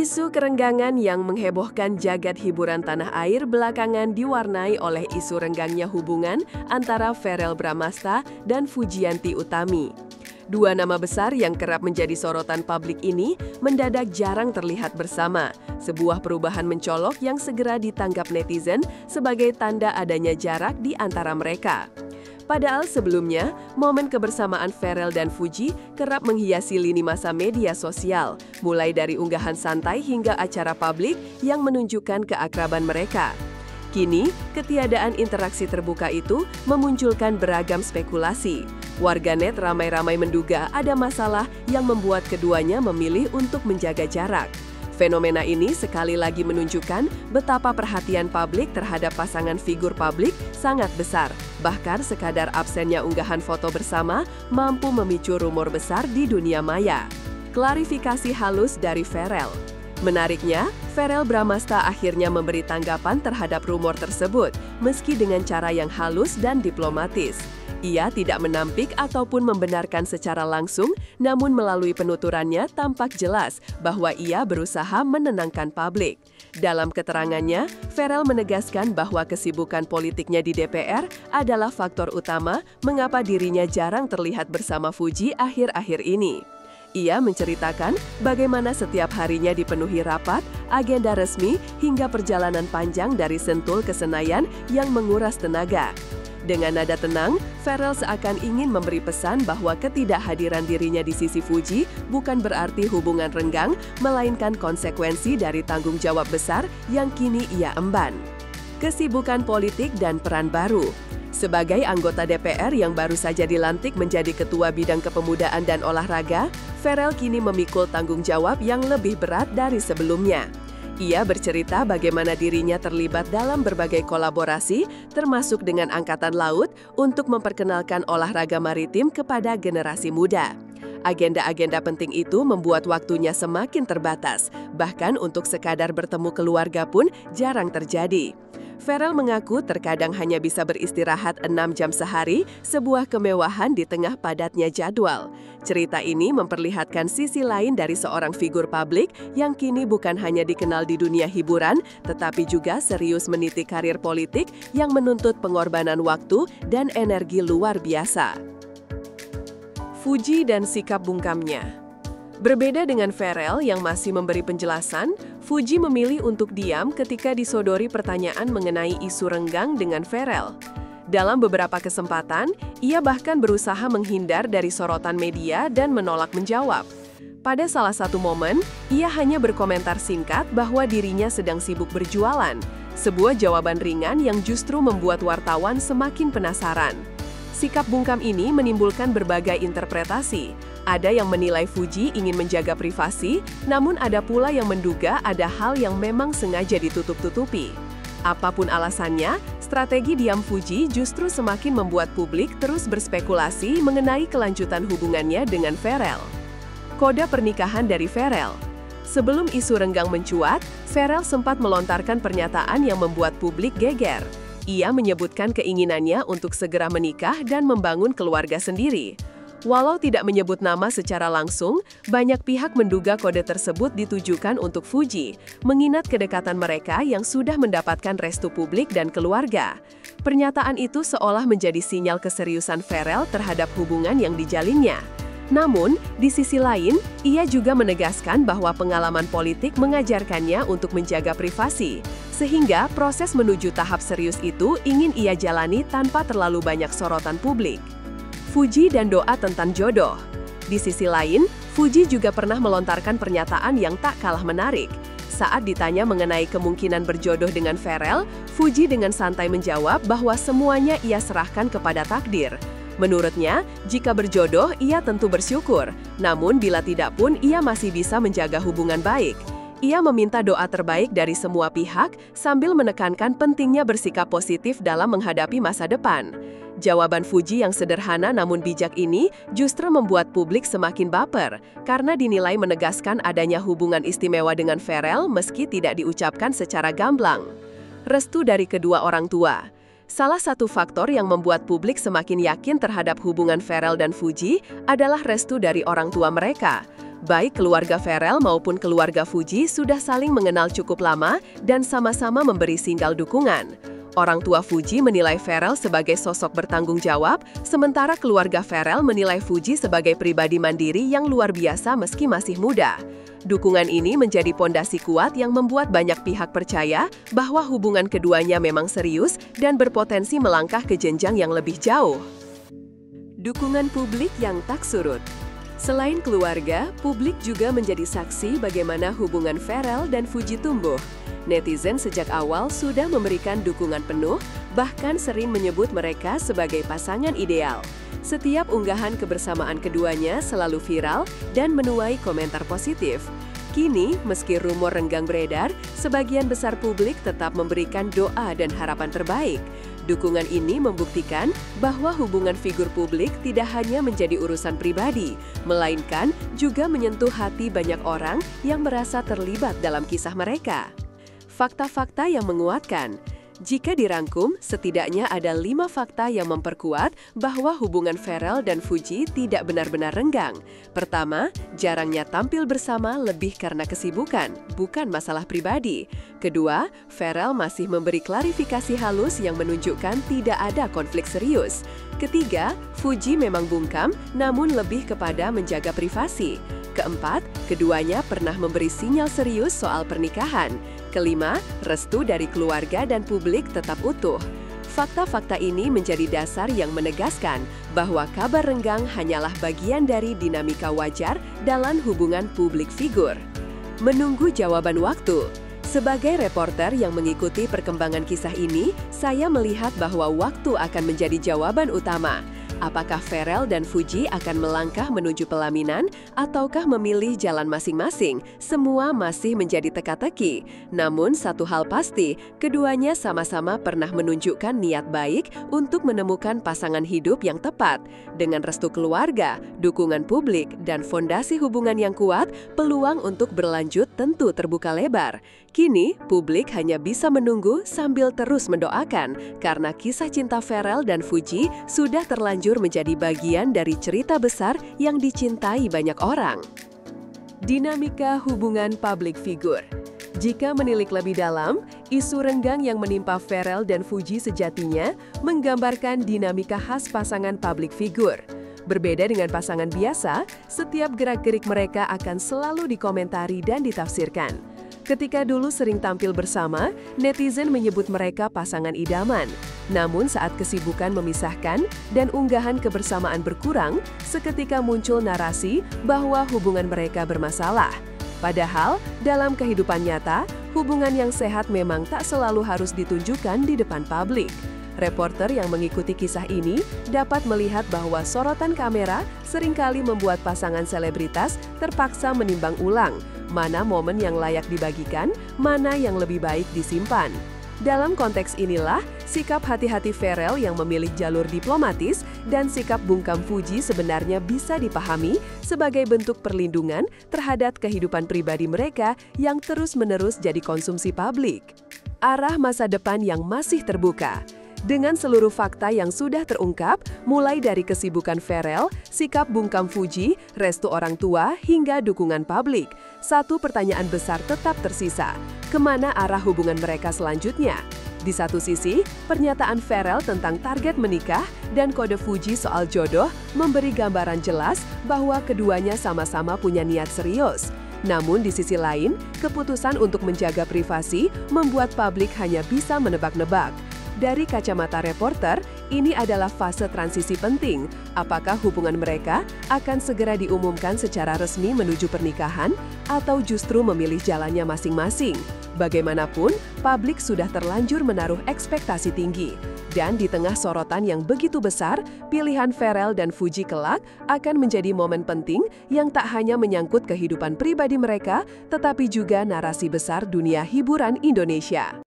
Isu kerenggangan yang menghebohkan jagat hiburan tanah air belakangan diwarnai oleh isu renggangnya hubungan antara Verrell Bramasta dan Fujianti Utami. Dua nama besar yang kerap menjadi sorotan publik ini mendadak jarang terlihat bersama, sebuah perubahan mencolok yang segera ditanggap netizen sebagai tanda adanya jarak di antara mereka. Padahal sebelumnya, momen kebersamaan Verrell dan Fuji kerap menghiasi lini masa media sosial, mulai dari unggahan santai hingga acara publik yang menunjukkan keakraban mereka. Kini, ketiadaan interaksi terbuka itu memunculkan beragam spekulasi. Warganet ramai-ramai menduga ada masalah yang membuat keduanya memilih untuk menjaga jarak. Fenomena ini sekali lagi menunjukkan betapa perhatian publik terhadap pasangan figur publik sangat besar. Bahkan sekadar absennya unggahan foto bersama mampu memicu rumor besar di dunia maya. Klarifikasi halus dari Verrell. Menariknya, Verrell Bramasta akhirnya memberi tanggapan terhadap rumor tersebut, meski dengan cara yang halus dan diplomatis. Ia tidak menampik ataupun membenarkan secara langsung, namun melalui penuturannya tampak jelas bahwa ia berusaha menenangkan publik. Dalam keterangannya, Verrell menegaskan bahwa kesibukan politiknya di DPR adalah faktor utama mengapa dirinya jarang terlihat bersama Fuji akhir-akhir ini. Ia menceritakan bagaimana setiap harinya dipenuhi rapat, agenda resmi, hingga perjalanan panjang dari Sentul ke Senayan yang menguras tenaga. Dengan nada tenang, Verrell seakan ingin memberi pesan bahwa ketidakhadiran dirinya di sisi Fuji bukan berarti hubungan renggang, melainkan konsekuensi dari tanggung jawab besar yang kini ia emban. Kesibukan politik dan peran baru. Sebagai anggota DPR yang baru saja dilantik menjadi Ketua Bidang Kepemudaan dan Olahraga, Verrell kini memikul tanggung jawab yang lebih berat dari sebelumnya. Ia bercerita bagaimana dirinya terlibat dalam berbagai kolaborasi, termasuk dengan Angkatan Laut, untuk memperkenalkan olahraga maritim kepada generasi muda. Agenda-agenda penting itu membuat waktunya semakin terbatas, bahkan untuk sekadar bertemu keluarga pun jarang terjadi. Verrell mengaku terkadang hanya bisa beristirahat 6 jam sehari, sebuah kemewahan di tengah padatnya jadwal. Cerita ini memperlihatkan sisi lain dari seorang figur publik yang kini bukan hanya dikenal di dunia hiburan, tetapi juga serius meniti karir politik yang menuntut pengorbanan waktu dan energi luar biasa. Fuji dan sikap bungkamnya. Berbeda dengan Verrell yang masih memberi penjelasan, Fuji memilih untuk diam ketika disodori pertanyaan mengenai isu renggang dengan Verrell. Dalam beberapa kesempatan, ia bahkan berusaha menghindar dari sorotan media dan menolak menjawab. Pada salah satu momen, ia hanya berkomentar singkat bahwa dirinya sedang sibuk berjualan, sebuah jawaban ringan yang justru membuat wartawan semakin penasaran. Sikap bungkam ini menimbulkan berbagai interpretasi. Ada yang menilai Fuji ingin menjaga privasi, namun ada pula yang menduga ada hal yang memang sengaja ditutup-tutupi. Apapun alasannya, strategi diam Fuji justru semakin membuat publik terus berspekulasi mengenai kelanjutan hubungannya dengan Verrell. Kode pernikahan dari Verrell. Sebelum isu renggang mencuat, Verrell sempat melontarkan pernyataan yang membuat publik geger. Ia menyebutkan keinginannya untuk segera menikah dan membangun keluarga sendiri. Walau tidak menyebut nama secara langsung, banyak pihak menduga kode tersebut ditujukan untuk Fuji, mengingat kedekatan mereka yang sudah mendapatkan restu publik dan keluarga. Pernyataan itu seolah menjadi sinyal keseriusan Verrell terhadap hubungan yang dijalinnya. Namun, di sisi lain, ia juga menegaskan bahwa pengalaman politik mengajarkannya untuk menjaga privasi, sehingga proses menuju tahap serius itu ingin ia jalani tanpa terlalu banyak sorotan publik. Fuji dan doa tentang jodoh. Di sisi lain, Fuji juga pernah melontarkan pernyataan yang tak kalah menarik. Saat ditanya mengenai kemungkinan berjodoh dengan Verrell, Fuji dengan santai menjawab bahwa semuanya ia serahkan kepada takdir. Menurutnya, jika berjodoh, ia tentu bersyukur. Namun bila tidak pun, ia masih bisa menjaga hubungan baik. Ia meminta doa terbaik dari semua pihak sambil menekankan pentingnya bersikap positif dalam menghadapi masa depan. Jawaban Fuji yang sederhana namun bijak ini justru membuat publik semakin baper karena dinilai menegaskan adanya hubungan istimewa dengan Verrell meski tidak diucapkan secara gamblang. Restu dari kedua orang tua. Salah satu faktor yang membuat publik semakin yakin terhadap hubungan Verrell dan Fuji adalah restu dari orang tua mereka. Baik keluarga Ferel maupun keluarga Fuji sudah saling mengenal cukup lama dan sama-sama memberi sinyal dukungan. Orang tua Fuji menilai Ferel sebagai sosok bertanggung jawab, sementara keluarga Ferel menilai Fuji sebagai pribadi mandiri yang luar biasa meski masih muda. Dukungan ini menjadi pondasi kuat yang membuat banyak pihak percaya bahwa hubungan keduanya memang serius dan berpotensi melangkah ke jenjang yang lebih jauh. Dukungan publik yang tak surut. Selain keluarga, publik juga menjadi saksi bagaimana hubungan Ferel dan Fuji tumbuh. Netizen sejak awal sudah memberikan dukungan penuh, bahkan sering menyebut mereka sebagai pasangan ideal. Setiap unggahan kebersamaan keduanya selalu viral dan menuai komentar positif. Kini, meski rumor renggang beredar, sebagian besar publik tetap memberikan doa dan harapan terbaik. Dukungan ini membuktikan bahwa hubungan figur publik tidak hanya menjadi urusan pribadi, melainkan juga menyentuh hati banyak orang yang merasa terlibat dalam kisah mereka. Fakta-fakta yang menguatkan. Jika dirangkum, setidaknya ada 5 fakta yang memperkuat bahwa hubungan Ferel dan Fuji tidak benar-benar renggang. Pertama, jarangnya tampil bersama lebih karena kesibukan, bukan masalah pribadi. Kedua, Ferel masih memberi klarifikasi halus yang menunjukkan tidak ada konflik serius. Ketiga, Fuji memang bungkam, namun lebih kepada menjaga privasi. Keempat, keduanya pernah memberi sinyal serius soal pernikahan. Kelima, restu dari keluarga dan publik tetap utuh. Fakta-fakta ini menjadi dasar yang menegaskan bahwa kabar renggang hanyalah bagian dari dinamika wajar dalam hubungan publik figur. Menunggu jawaban waktu. Sebagai reporter yang mengikuti perkembangan kisah ini, saya melihat bahwa waktu akan menjadi jawaban utama. Apakah Ferel dan Fuji akan melangkah menuju pelaminan ataukah memilih jalan masing-masing? Semua masih menjadi teka-teki. Namun satu hal pasti, keduanya sama-sama pernah menunjukkan niat baik untuk menemukan pasangan hidup yang tepat. Dengan restu keluarga, dukungan publik, dan fondasi hubungan yang kuat, peluang untuk berlanjut tentu terbuka lebar. Kini, publik hanya bisa menunggu sambil terus mendoakan, karena kisah cinta Ferel dan Fuji sudah terlanjur menjadi bagian dari cerita besar yang dicintai banyak orang. Dinamika hubungan publik figur. Jika menilik lebih dalam, isu renggang yang menimpa Ferel dan Fuji sejatinya menggambarkan dinamika khas pasangan publik figur. Berbeda dengan pasangan biasa, setiap gerak-gerik mereka akan selalu dikomentari dan ditafsirkan. Ketika dulu sering tampil bersama, netizen menyebut mereka pasangan idaman. Namun saat kesibukan memisahkan dan unggahan kebersamaan berkurang, seketika muncul narasi bahwa hubungan mereka bermasalah. Padahal, dalam kehidupan nyata, hubungan yang sehat memang tak selalu harus ditunjukkan di depan publik. Reporter yang mengikuti kisah ini dapat melihat bahwa sorotan kamera seringkali membuat pasangan selebritas terpaksa menimbang ulang mana momen yang layak dibagikan, mana yang lebih baik disimpan. Dalam konteks inilah, sikap hati-hati Ferel yang memilih jalur diplomatis dan sikap bungkam Fuji sebenarnya bisa dipahami sebagai bentuk perlindungan terhadap kehidupan pribadi mereka yang terus-menerus jadi konsumsi publik. Arah masa depan yang masih terbuka. Dengan seluruh fakta yang sudah terungkap, mulai dari kesibukan Ferel, sikap bungkam Fuji, restu orang tua, hingga dukungan publik, satu pertanyaan besar tetap tersisa. Kemana arah hubungan mereka selanjutnya? Di satu sisi, pernyataan Ferel tentang target menikah dan kode Fuji soal jodoh memberi gambaran jelas bahwa keduanya sama-sama punya niat serius. Namun di sisi lain, keputusan untuk menjaga privasi membuat publik hanya bisa menebak-nebak. Dari kacamata reporter, ini adalah fase transisi penting. Apakah hubungan mereka akan segera diumumkan secara resmi menuju pernikahan atau justru memilih jalannya masing-masing? Bagaimanapun, publik sudah terlanjur menaruh ekspektasi tinggi. Dan di tengah sorotan yang begitu besar, pilihan Ferel dan Fuji kelak akan menjadi momen penting yang tak hanya menyangkut kehidupan pribadi mereka, tetapi juga narasi besar dunia hiburan Indonesia.